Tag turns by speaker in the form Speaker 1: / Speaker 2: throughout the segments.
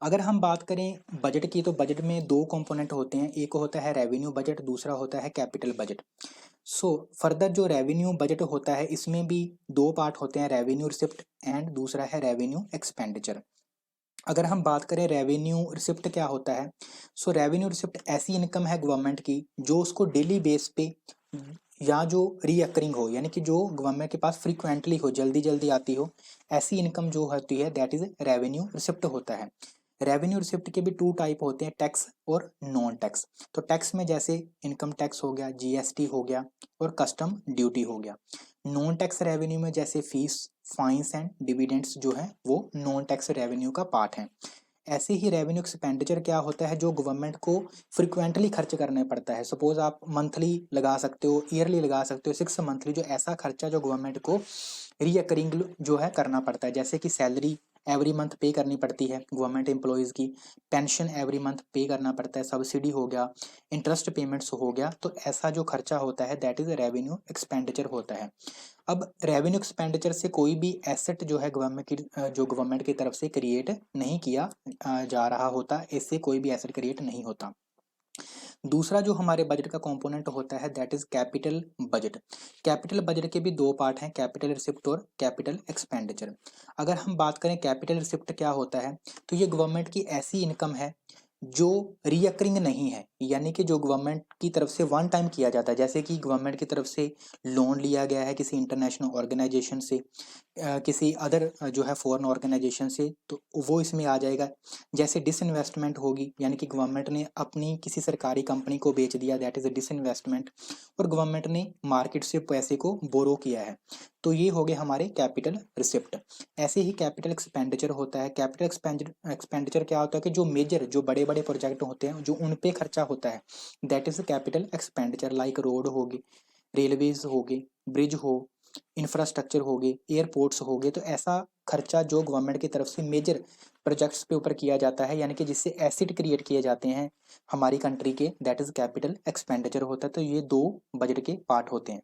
Speaker 1: अगर हम बात करें बजट की तो बजट में दो कंपोनेंट होते हैं, एक होता है रेवेन्यू बजट, दूसरा होता है कैपिटल बजट। सो फर्दर जो रेवेन्यू बजट होता है इसमें भी दो पार्ट होते हैं, रेवेन्यू रिसिप्ट एंड दूसरा है रेवेन्यू एक्सपेंडिचर। अगर हम बात करें रेवेन्यू रिसिप्ट क्या होता है, सो रेवेन्यू रिसिप्ट ऐसी इनकम है गवर्नमेंट की जो उसको डेली बेस पे या जो रीअकरिंग हो, यानी कि जो गवर्नमेंट के पास फ्रीक्वेंटली हो, जल्दी जल्दी आती हो, ऐसी इनकम जो होती है दैट इज रेवेन्यू रिसिप्ट होता है। रेवेन्यू रिसिप्ट के भी टू टाइप होते हैं, टैक्स और नॉन टैक्स। तो टैक्स में जैसे इनकम टैक्स हो गया, जीएसटी हो गया और कस्टम ड्यूटी हो गया। नॉन टैक्स रेवेन्यू में जैसे फीस, फाइन्स एंड डिविडेंड्स जो है वो नॉन टैक्स रेवेन्यू का पार्ट है। ऐसे ही रेवेन्यू एक्सपेंडिचर क्या होता है, जो गवर्नमेंट को फ्रिक्वेंटली खर्च करने पड़ता है। सपोज आप मंथली लगा सकते हो, ईयरली लगा सकते हो, 6 मंथली, जो ऐसा खर्चा जो गवर्नमेंट को रीअकरिंग जो है करना पड़ता है, जैसे कि सैलरी एवरी मंथ पे करनी पड़ती है गवर्नमेंट एम्प्लॉयज़ की, पेंशन एवरी मंथ पे करना पड़ता है, सब्सिडी हो गया, इंटरेस्ट पेमेंट्स हो गया, तो ऐसा जो खर्चा होता है दैट इज रेवेन्यू एक्सपेंडिचर होता है। अब रेवेन्यू एक्सपेंडिचर से कोई भी एसेट जो है गवर्नमेंट की जो गवर्नमेंट की तरफ से क्रिएट नहीं किया जा रहा होता, इससे कोई भी एसेट क्रिएट नहीं होता। दूसरा जो हमारे बजट का कंपोनेंट होता है that is capital budget. Capital budget के भी दो पार्ट हैं, कैपिटल रिसिप्ट और कैपिटल एक्सपेंडिचर। अगर हम बात करें कैपिटल रिसिप्ट क्या होता है, तो ये गवर्नमेंट की ऐसी इनकम है जो रियकरिंग नहीं है, यानी कि जो गवर्नमेंट की तरफ से वन टाइम किया जाता है, जैसे कि गवर्नमेंट की तरफ से लोन लिया गया है किसी इंटरनेशनल ऑर्गेनाइजेशन से, किसी अदर जो है फॉरेन ऑर्गेनाइजेशन से, तो वो इसमें आ जाएगा। जैसे डिसइन्वेस्टमेंट होगी, यानी कि गवर्नमेंट ने अपनी किसी सरकारी कंपनी को बेच दिया, दैट इज अ डिसइन्वेस्टमेंट, और गवर्नमेंट ने मार्केट से पैसे को बोरो किया है, तो ये हो गए हमारे कैपिटल रिसिप्ट। ऐसे ही कैपिटल एक्सपेंडिचर होता है। कैपिटल एक्सपेंडिचर क्या होता है कि जो मेजर, जो बड़े बड़े प्रोजेक्ट होते हैं जो उन पे खर्चा होता है that is capital expenditure, like road होगी, रेलवेज होगी, ब्रिज हो, इंफ्रास्ट्रक्चर हो गए, एयरपोर्ट्स हो गए, तो ऐसा खर्चा जो गवर्नमेंट की तरफ से मेजर प्रोजेक्ट्स पे ऊपर किया जाता है, यानी कि जिससे एसिड क्रिएट किए जाते हैं हमारी कंट्री के, दैट इज कैपिटल एक्सपेंडिचर होता है। तो ये दो बजट के पार्ट होते हैं।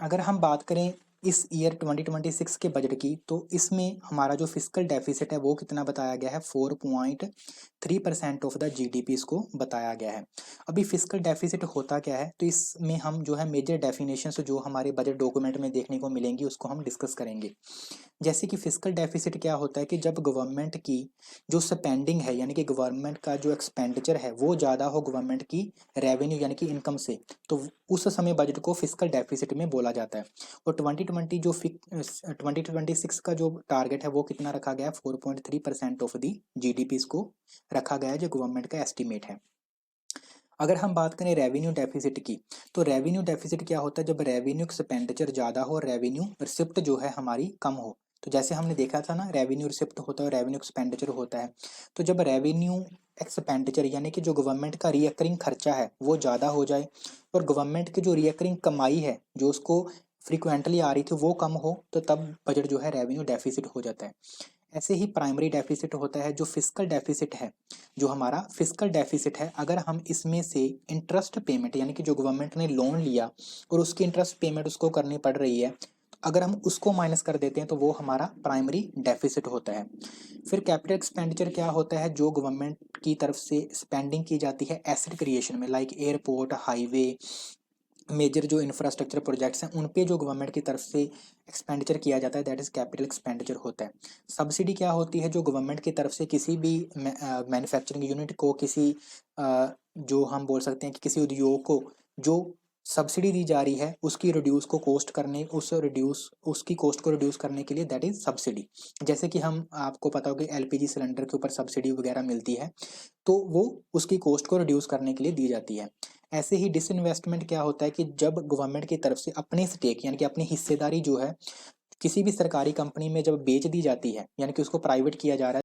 Speaker 1: अगर हम बात करें इस ईयर 2026 के बजट की, तो इसमें हमारा जो फिजिकल डेफिसिट है वो कितना बताया गया है, 4.3% ऑफ द जीडीपी इसको बताया गया है। अभी फिजिकल डेफिसिट होता क्या है, तो इसमें हम जो है मेजर डेफिनेशंस जो हमारे बजट डॉक्यूमेंट में देखने को मिलेंगी उसको हम डिस्कस करेंगे। जैसे कि फिजिकल डेफिसिट क्या होता है कि जब गवर्नमेंट की जो स्पेंडिंग है, यानी कि गवर्नमेंट का जो एक्सपेंडिचर है वो ज़्यादा हो गवर्नमेंट की रेवेन्यू यानी कि इनकम से, तो उस समय बजट को फिजिकल डेफिसिट में बोला जाता है। और 2026 का जो टारगेट है वो कितना रखा गया है, 4.3% ऑफ दी जीडीपी को रखा गया है, जो गवर्नमेंट का एस्टिमेट है। अगर हम बात करें रेवेन्यू डेफिसिट की, तो रेवेन्यू डेफिसिट क्या होता है, जब रेवेन्यू एक्सपेंडिचर ज़्यादा हो और रेवेन्यू रिसिप्ट जो है हमारी कम हो। तो जैसे हमने देखा था ना, रेवेन्यू रिसिप्ट होता है और रेवेन्यू एक्सपेंडिचर होता है। तो जब रेवेन्यू एक्सपेंडिचर यानी कि जो गवर्नमेंट का रियकरिंग खर्चा है वो ज़्यादा हो जाए, और गवर्नमेंट की जो रियकरिंग कमाई है जो उसको फ्रिक्वेंटली आ रही थी वो कम हो, तो तब बजट जो है रेवेन्यू डेफिसिट हो जाता है। ऐसे ही प्राइमरी डेफिसिट होता है, जो फिजिकल डेफिसिट है, जो हमारा फिजिकल डेफिसिट है, अगर हम इसमें से इंटरेस्ट पेमेंट, यानी कि जो गवर्नमेंट ने लोन लिया और उसकी इंटरेस्ट पेमेंट उसको करनी पड़ रही है, तो अगर हम उसको माइनस कर देते हैं तो वो हमारा प्राइमरी डेफिसिट होता है। फिर कैपिटल एक्सपेंडिचर क्या होता है, जो गवर्नमेंट की तरफ से स्पेंडिंग की जाती है एसेट क्रिएशन में, लाइक एयरपोर्ट, हाईवे, मेजर जो इंफ्रास्ट्रक्चर प्रोजेक्ट्स हैं उन पे जो गवर्नमेंट की तरफ से एक्सपेंडिचर किया जाता है दैट इज कैपिटल एक्सपेंडिचर होता है। सब्सिडी क्या होती है, जो गवर्नमेंट की तरफ से किसी भी मैन्युफैक्चरिंग यूनिट को, किसी जो हम बोल सकते हैं कि किसी उद्योग को जो सब्सिडी दी जा रही है उसकी रिड्यूस को कॉस्ट करने, उसकी कॉस्ट को रिड्यूस करने के लिए दैट इज सब्सिडी। जैसे कि हम, आपको पता होगा एलपीजी सिलेंडर के ऊपर सब्सिडी वगैरह मिलती है, तो वो उसकी कॉस्ट को रिड्यूस करने के लिए दी जाती है। ऐसे ही डिसइन्वेस्टमेंट क्या होता है कि जब गवर्नमेंट की तरफ से अपनी स्टेक यानी कि अपनी हिस्सेदारी जो है किसी भी सरकारी कंपनी में जब बेच दी जाती है, यानी कि उसको प्राइवेट किया जा रहा है,